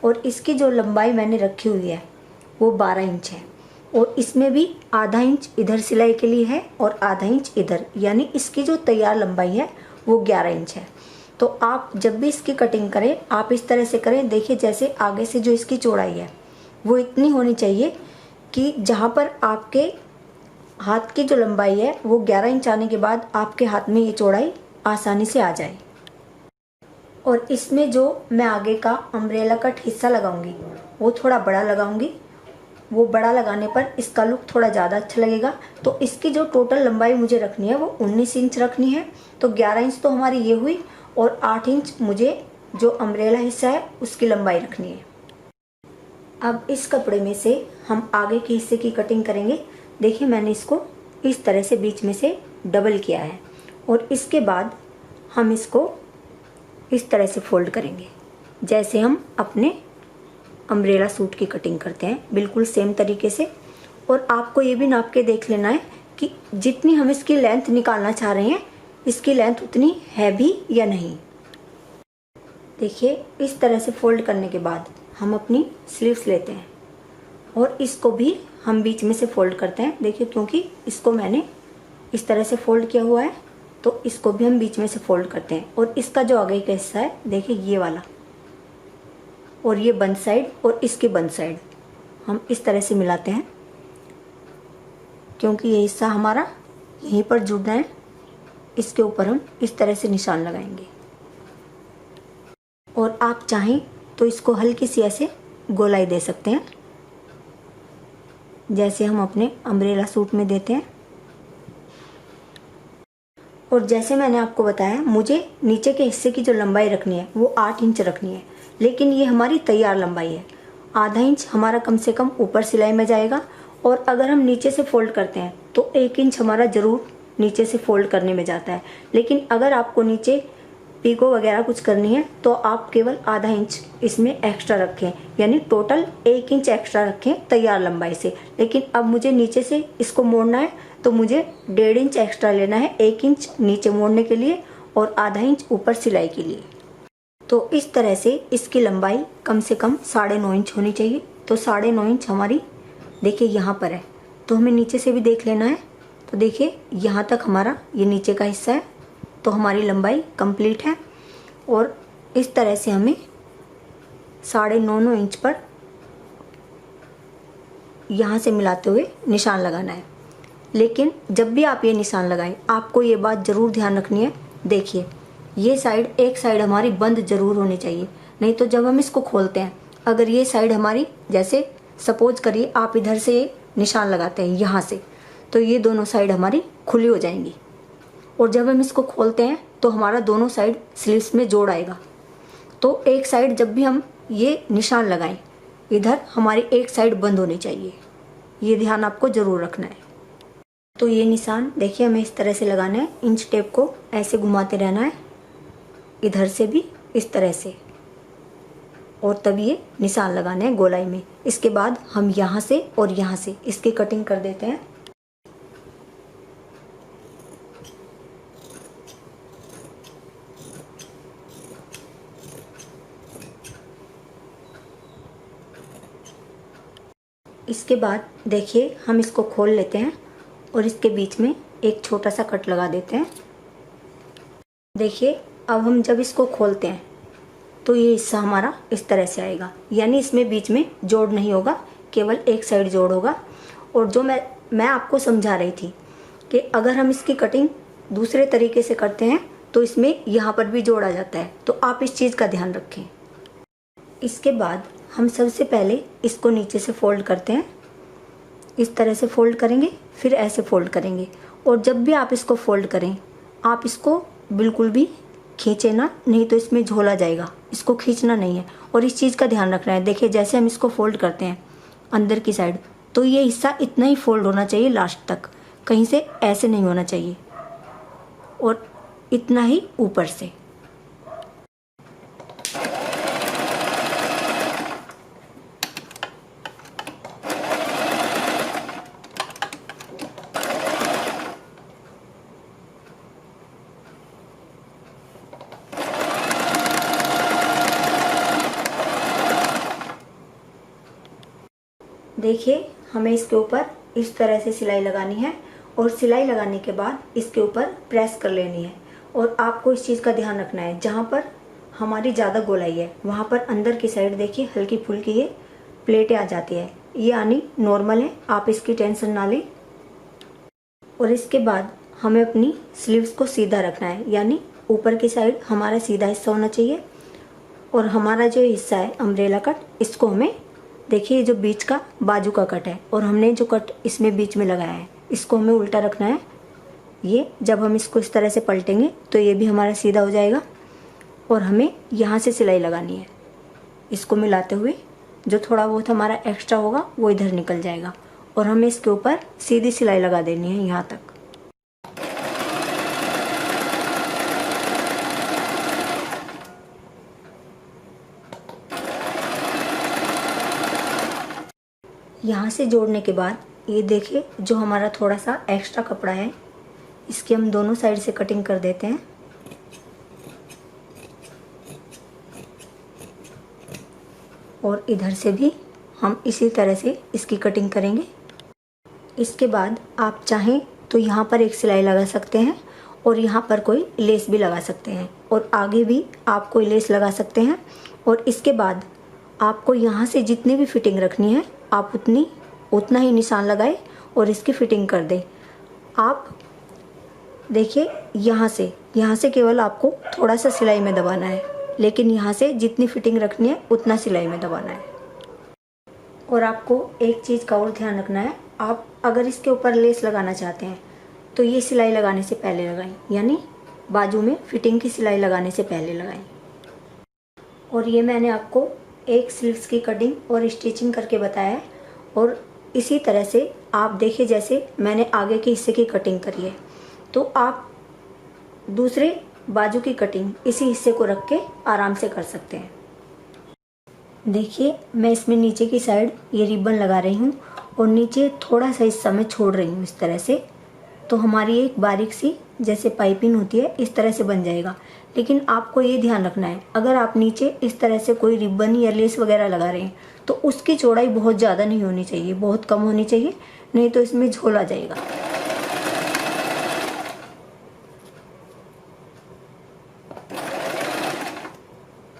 और इसकी जो लंबाई मैंने रखी हुई है वो 12 इंच है। और इसमें भी आधा इंच इधर सिलाई के लिए है और आधा इंच इधर, यानी इसकी जो तैयार लंबाई है वो 11 इंच है। तो आप जब भी इसकी कटिंग करें आप इस तरह से करें। देखिए जैसे आगे से जो इसकी चौड़ाई है वो इतनी होनी चाहिए कि जहाँ पर आपके हाथ की जो लंबाई है वो 11 इंच आने के बाद आपके हाथ में ये चौड़ाई आसानी से आ जाए। और इसमें जो मैं आगे का अम्ब्रेला कट हिस्सा लगाऊंगी वो थोड़ा बड़ा लगाऊंगी। वो बड़ा लगाने पर इसका लुक थोड़ा ज़्यादा अच्छा लगेगा। तो इसकी जो टोटल लंबाई मुझे रखनी है वो 19 इंच रखनी है। तो 11 इंच तो हमारी ये हुई और 8 इंच मुझे जो अम्ब्रेला हिस्सा है उसकी लंबाई रखनी है। अब इस कपड़े में से हम आगे के हिस्से की कटिंग करेंगे। देखिए मैंने इसको इस तरह से बीच में से डबल किया है और इसके बाद हम इसको इस तरह से फोल्ड करेंगे जैसे हम अपने अम्ब्रेला सूट की कटिंग करते हैं, बिल्कुल सेम तरीके से। और आपको ये भी नाप के देख लेना है कि जितनी हम इसकी लेंथ निकालना चाह रहे हैं इसकी लेंथ उतनी है भी या नहीं। देखिए इस तरह से फोल्ड करने के बाद हम अपनी स्लीव्स लेते हैं और इसको भी हम बीच में से फोल्ड करते हैं। देखिए क्योंकि इसको मैंने इस तरह से फोल्ड किया हुआ है तो इसको भी हम बीच में से फोल्ड करते हैं। और इसका जो आगे का हिस्सा है देखिए ये वाला, और ये बंद साइड और इसकी बंद साइड हम इस तरह से मिलाते हैं क्योंकि ये हिस्सा हमारा यहीं पर जुड़ना है। इसके ऊपर हम इस तरह से निशान लगाएंगे और आप चाहें तो इसको हल्की सी ऐसे गोलाई दे सकते हैं जैसे हम अपने अम्ब्रेला सूट में देते हैं। और जैसे मैंने आपको बताया मुझे नीचे के हिस्से की जो लंबाई रखनी है वो 8 इंच रखनी है, लेकिन ये हमारी तैयार लंबाई है। आधा इंच हमारा कम से कम ऊपर सिलाई में जाएगा और अगर हम नीचे से फोल्ड करते हैं तो 1 इंच हमारा ज़रूर नीचे से फोल्ड करने में जाता है। लेकिन अगर आपको नीचे पीको वगैरह कुछ करनी है तो आप केवल आधा इंच इसमें एक्स्ट्रा रखें, यानी टोटल 1 इंच एक्स्ट्रा रखें तैयार लंबाई से। लेकिन अब मुझे नीचे से इसको मोड़ना है तो मुझे 1.5 इंच एक्स्ट्रा लेना है, 1 इंच नीचे मोड़ने के लिए और आधा इंच ऊपर सिलाई के लिए। तो इस तरह से इसकी लंबाई कम से कम 9.5 इंच होनी चाहिए। तो 9.5 इंच हमारी देखिए यहाँ पर है, तो हमें नीचे से भी देख लेना है। तो देखिए यहाँ तक हमारा ये नीचे का हिस्सा है, तो हमारी लंबाई कंप्लीट है। और इस तरह से हमें 9.5 इंच पर यहाँ से मिलाते हुए निशान लगाना है। लेकिन जब भी आप ये निशान लगाएं आपको ये बात ज़रूर ध्यान रखनी है। देखिए ये साइड, एक साइड हमारी बंद ज़रूर होनी चाहिए, नहीं तो जब हम इसको खोलते हैं अगर ये साइड हमारी, जैसे सपोज करिए आप इधर से निशान लगाते हैं यहाँ से, तो ये दोनों साइड हमारी खुली हो जाएंगी और जब हम इसको खोलते हैं तो हमारा दोनों साइड स्लीव्स में जोड़ आएगा। तो एक साइड जब भी हम ये निशान लगाएं इधर हमारी एक साइड बंद होनी चाहिए, ये ध्यान आपको ज़रूर रखना है। तो ये निशान देखिए हमें इस तरह से लगाना है, इंच टेप को ऐसे घुमाते रहना है इधर से भी इस तरह से, और तब ये निशान लगाने हैं गोलाई में। इसके बाद हम यहाँ से और यहाँ से इसकी कटिंग कर देते हैं। इसके बाद देखिए हम इसको खोल लेते हैं और इसके बीच में एक छोटा सा कट लगा देते हैं। देखिए अब हम जब इसको खोलते हैं तो ये हिस्सा हमारा इस तरह से आएगा, यानी इसमें बीच में जोड़ नहीं होगा, केवल एक साइड जोड़ होगा। और जो मैं आपको समझा रही थी कि अगर हम इसकी कटिंग दूसरे तरीके से करते हैं तो इसमें यहाँ पर भी जोड़ आ जाता है, तो आप इस चीज़ का ध्यान रखें। इसके बाद हम सबसे पहले इसको नीचे से फोल्ड करते हैं, इस तरह से फोल्ड करेंगे, फिर ऐसे फोल्ड करेंगे। और जब भी आप इसको फोल्ड करें आप इसको बिल्कुल भी खींचे ना, नहीं तो इसमें झोला जाएगा, इसको खींचना नहीं है और इस चीज़ का ध्यान रखना है। देखिए जैसे हम इसको फोल्ड करते हैं अंदर की साइड, तो ये हिस्सा इतना ही फोल्ड होना चाहिए लास्ट तक, कहीं से ऐसे नहीं होना चाहिए, और इतना ही ऊपर से। देखिए हमें इसके ऊपर इस तरह से सिलाई लगानी है और सिलाई लगाने के बाद इसके ऊपर प्रेस कर लेनी है। और आपको इस चीज़ का ध्यान रखना है, जहाँ पर हमारी ज़्यादा गोलाई है वहाँ पर अंदर की साइड देखिए हल्की फुल्की ये प्लेटें आ जाती है, ये आनी नॉर्मल है, आप इसकी टेंशन ना लें। और इसके बाद हमें अपनी स्लीव्स को सीधा रखना है, यानी ऊपर की साइड हमारा सीधा हिस्सा होना चाहिए और हमारा जो हिस्सा है अम्ब्रेला कट, इसको हमें देखिए जो बीच का बाजू का कट है और हमने जो कट इसमें बीच में लगाया है इसको हमें उल्टा रखना है। ये जब हम इसको इस तरह से पलटेंगे तो ये भी हमारा सीधा हो जाएगा और हमें यहाँ से सिलाई लगानी है, इसको मिलाते हुए जो थोड़ा बहुत हमारा एक्स्ट्रा होगा वो इधर निकल जाएगा और हमें इसके ऊपर सीधी सिलाई लगा देनी है यहाँ तक। यहाँ से जोड़ने के बाद ये देखिए जो हमारा थोड़ा सा एक्स्ट्रा कपड़ा है इसकी हम दोनों साइड से कटिंग कर देते हैं। और इधर से भी हम इसी तरह से इसकी कटिंग करेंगे। इसके बाद आप चाहें तो यहाँ पर एक सिलाई लगा सकते हैं और यहाँ पर कोई लेस भी लगा सकते हैं और आगे भी आप कोई लेस लगा सकते हैं। और इसके बाद आपको यहाँ से जितनी भी फिटिंग रखनी है आप उतना ही निशान लगाए और इसकी फिटिंग कर दें। आप देखिए यहाँ से केवल आपको थोड़ा सा सिलाई में दबाना है, लेकिन यहाँ से जितनी फिटिंग रखनी है उतना सिलाई में दबाना है। और आपको एक चीज़ का और ध्यान रखना है, आप अगर इसके ऊपर लेस लगाना चाहते हैं तो ये सिलाई लगाने से पहले लगाएं, यानी बाजू में फिटिंग की सिलाई लगाने से पहले लगाएं। और ये मैंने आपको एक स्लीव्स की कटिंग और स्टिचिंग करके बताया है और इसी तरह से आप देखिए जैसे मैंने आगे के हिस्से की कटिंग करी है तो आप दूसरे बाजू की कटिंग इसी हिस्से को रख के आराम से कर सकते हैं। देखिए मैं इसमें नीचे की साइड ये रिबन लगा रही हूँ और नीचे थोड़ा सा हिस्सा मैं छोड़ रही हूँ इस तरह से, तो हमारी एक बारीक सी जैसे पाइपिंग होती है इस तरह से बन जाएगा। लेकिन आपको ये ध्यान रखना है, अगर आप नीचे इस तरह से कोई रिबन या लेस वगैरह लगा रहे हैं तो उसकी चौड़ाई बहुत ज़्यादा नहीं होनी चाहिए, बहुत कम होनी चाहिए, नहीं तो इसमें झोल आ जाएगा।